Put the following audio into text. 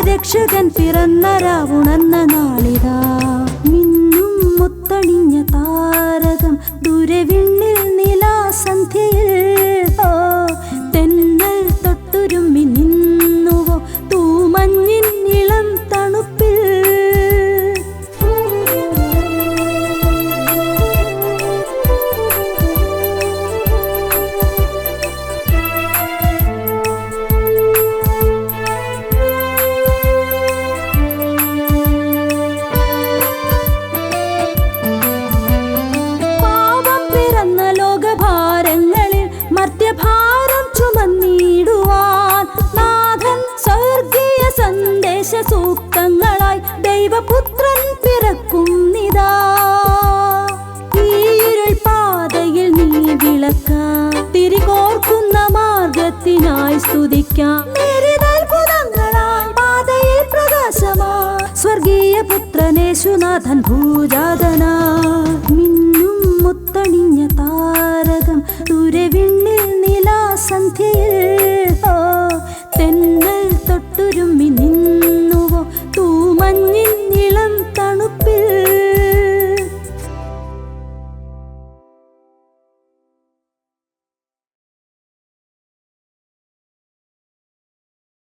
രക്ഷകൻ പിറന്ന രാവുണർന്ന നാളിതാ. മിന്നും മുത്തണിഞ്ഞ താരകം ദൂരവിണ്ണിൽ നിലാസന്ധ്യയിൽ. തെന്നൽ തൊട്ടുരുമ്മി നിന്നുവോ തൂമഞ്ഞിൻ ഇളം തണുപ്പിൽ. മർത്യഭാരം ചുമന്നിടുവാൻ നാഥൻ സ്വർഗീയ സന്ദേശ സൂക്തങ്ങളായി ദൈവപുത്രൻ പിറക്കുന്നിതാ. ഈരുൾ പാതയിൽ നീ വിളക്ക തിരികോർക്കുന്ന മാർഗത്തിനായി സ്തുതിക്കാം. അത്ഭുതങ്ങളായി പാതയിൽ പ്രകാശമാ സ്വർഗീയ പുത്രനേശുനാഥൻ ഭൂജാതനാ. മിന്നും മുത്തണിഞ്ഞ താരകം ദൂരവിണ്ണിൽ നിലാസന്ധ്യയിൽ. തെന്നൽ തൊട്ടുരുമ്മി നിന്നുവോ തൂമഞ്ഞിൻ